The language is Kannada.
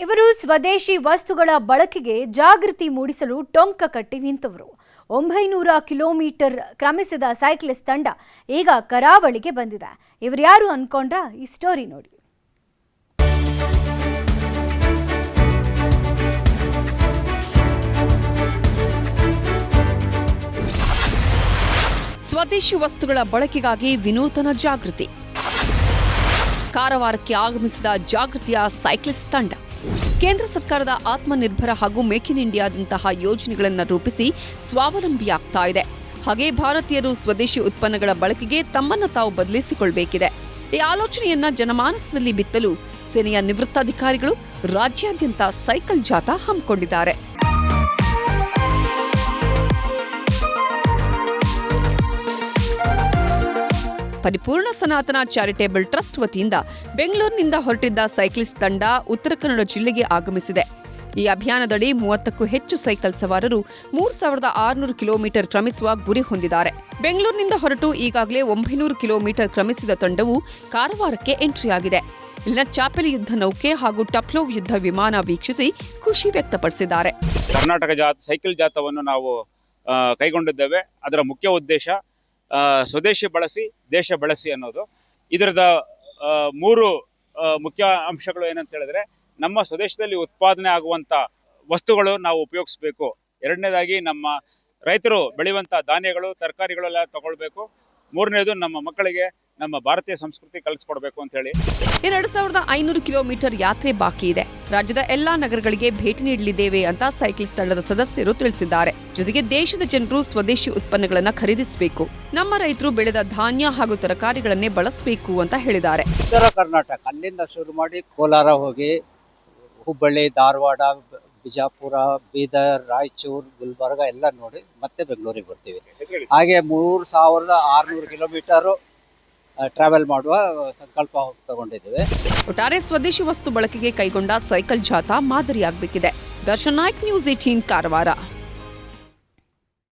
ಇವರು ಸ್ವದೇಶಿ ವಸ್ತುಗಳ ಬಳಕೆಗೆ ಜಾಗೃತಿ ಮೂಡಿಸಲು ಟೊಂಕ ಕಟ್ಟಿ ನಿಂತವರು. 900 ಕಿಲೋಮೀಟರ್ ಕ್ರಮಿಸಿದ ಸೈಕ್ಲಿಸ್ಟ್ ತಂಡ ಈಗ ಕರಾವಳಿಗೆ ಬಂದಿದೆ. ಇವರು ಯಾರು ಅನ್ಕೊಂಡ್ರ? ಈ ಸ್ಟೋರಿ ನೋಡಿ. ಸ್ವದೇಶಿ ವಸ್ತುಗಳ ಬಳಕೆಗಾಗಿ ವಿನೂತನ ಜಾಗೃತಿ. ಕಾರವಾರಕ್ಕೆ ಆಗಮಿಸಿದ ಜಾಗೃತಿಯ ಸೈಕ್ಲಿಸ್ಟ್ ತಂಡ ಕೇಂದ್ರ ಸರ್ಕಾರದ ಆತ್ಮನಿರ್ಭರ ಹಾಗೂ ಮೇಕ್ ಇನ್ ಇಂಡಿಯಾದಂತಹ ಯೋಜನೆಗಳನ್ನು ರೂಪಿಸಿ ಸ್ವಾವಲಂಬಿಯಾಗ್ತಾ ಇದೆ. ಹಾಗೆ ಭಾರತೀಯರು ಸ್ವದೇಶಿ ಉತ್ಪನ್ನಗಳ ಬಳಕೆಗೆ ತಮ್ಮನ್ನು ತಾವು ಬದಲಿಸಿಕೊಳ್ಳಬೇಕಿದೆ. ಈ ಆಲೋಚನೆಯನ್ನ ಜನಮಾನಸದಲ್ಲಿ ಬಿತ್ತಲು ಸೇನೆಯ ನಿವೃತ್ತ ಅಧಿಕಾರಿಗಳು ರಾಜ್ಯಾದ್ಯಂತ ಸೈಕಲ್ ಜಾಥಾ ಹಮ್ಮಿಕೊಂಡಿದ್ದಾರೆ. ಪರಿಪೂರ್ಣ ಸನಾತನ ಚಾರಿಟೇಬಲ್ ಟ್ರಸ್ಟ್ ವತಿಯಿಂದ ಬೆಂಗಳೂರಿನಿಂದ ಹೊರಟಿದ್ದ ಸೈಕ್ಲಿಸ್ಟ್ ತಂಡ ಉತ್ತರ ಕನ್ನಡ ಜಿಲ್ಲೆಗೆ ಆಗಮಿಸಿದೆ. ಈ ಅಭಿಯಾನದಡಿ 30ಕ್ಕೂ ಹೆಚ್ಚು ಸೈಕಲ್ ಸವಾರರು 3600 ಕಿಲೋಮೀಟರ್ ಕ್ರಮಿಸುವ ಗುರಿ ಹೊಂದಿದ್ದಾರೆ. ಬೆಂಗಳೂರಿನಿಂದ ಹೊರಟು ಈಗಾಗಲೇ 900 ಕಿಲೋಮೀಟರ್ ಕ್ರಮಿಸಿದ ತಂಡವು ಕಾರವಾರಕ್ಕೆ ಎಂಟ್ರಿಯಾಗಿದೆ. ಇಲ್ಲಿನ ಚಾಪೆಲಿ ಯುದ್ಧ ನೌಕೆ ಹಾಗೂ ಟಪ್ಲೋವ್ ಯುದ್ಧ ವಿಮಾನ ವೀಕ್ಷಿಸಿ ಖುಷಿ ವ್ಯಕ್ತಪಡಿಸಿದ್ದಾರೆ. ಕರ್ನಾಟಕ ಸೈಕಲ್ ಜಾಥಾವನ್ನು ನಾವು ಕೈಗೊಂಡಿದ್ದೇವೆ. ಅದರ ಮುಖ್ಯ ಉದ್ದೇಶ ಸ್ವದೇಶಿ ಬಳಸಿ ದೇಶ ಬಳಸಿ ಅನ್ನೋದು. ಇದರದ 3 ಮುಖ್ಯ ಅಂಶಗಳು ಏನಂತ ಹೇಳಿದ್ರೆ, ನಮ್ಮ ಸ್ವದೇಶದಲ್ಲಿ ಉತ್ಪಾದನೆ ಆಗುವಂಥ ವಸ್ತುಗಳು ನಾವು ಉಪಯೋಗಿಸಬೇಕು. ಎರಡನೇದಾಗಿ ನಮ್ಮ ರೈತರು ಬೆಳೆಯುವಂಥ ಧಾನ್ಯಗಳು ತರಕಾರಿಗಳೆಲ್ಲ ತಗೊಳ್ಬೇಕು. ಮೂರನೇದು ನಮ್ಮ ಮಕ್ಕಳಿಗೆ ನಮ್ಮ ಭಾರತೀಯ ಸಂಸ್ಕೃತಿ ಕಲಿಸ್ಕೊಡ್ಬೇಕು ಅಂತ ಹೇಳಿ 2500 ಕಿಲೋಮೀಟರ್ ಯಾತ್ರೆ ಬಾಕಿ ಇದೆ. ರಾಜ್ಯದ ಎಲ್ಲಾ ನಗರಗಳಿಗೆ ಭೇಟಿ ನೀಡಲಿದ್ದೇವೆ ಅಂತ ಸೈಕ್ಲಿಸ್ಟ್ ತಂಡದ ಸದಸ್ಯರು ತಿಳಿಸಿದ್ದಾರೆ. ಜೊತೆಗೆ ದೇಶದ ಜನರು ಸ್ವದೇಶಿ ಉತ್ಪನ್ನಗಳನ್ನು ಖರೀದಿಸಬೇಕು, ನಮ್ಮ ರೈತರು ಬೆಳೆದ ಧಾನ್ಯ ಹಾಗೂ ತರಕಾರಿಗಳನ್ನೇ ಬಳಸಬೇಕು ಅಂತ ಹೇಳಿದ್ದಾರೆ. ಉತ್ತರ ಕರ್ನಾಟಕ ಅಲ್ಲಿಂದ ಶುರು ಮಾಡಿ ಕೋಲಾರ ಹೋಗಿ ಹುಬ್ಬಳ್ಳಿ, ಧಾರವಾಡ, ಬಿಜಾಪುರ, ಬೀದರ್, ರಾಯಚೂರು, ಗುಲ್ಬರ್ಗ ಎಲ್ಲ ನೋಡಿ ಮತ್ತೆ ಬೆಂಗಳೂರಿಗೆ ಬರ್ತೀವಿ. ಹಾಗೆ 3600 ಕಿಲೋಮೀಟರು ಟ್ರಾವೆಲ್ ಮಾಡುವ ಸಂಕಲ್ಪ ತಗೊಂಡಿದ್ದೇವೆ. ಒಟ್ಟಾರೆ ಸ್ವದೇಶಿ ವಸ್ತು ಬಳಕೆಗೆ ಕೈಗೊಂಡ ಸೈಕಲ್ ಜಾಥಾ ಮಾದರಿಯಾಗಬೇಕಿದೆ. ದರ್ಶನ್ ನಾಯ್ಕ್, ನ್ಯೂಸ್ 18 ಕಾರವಾರ.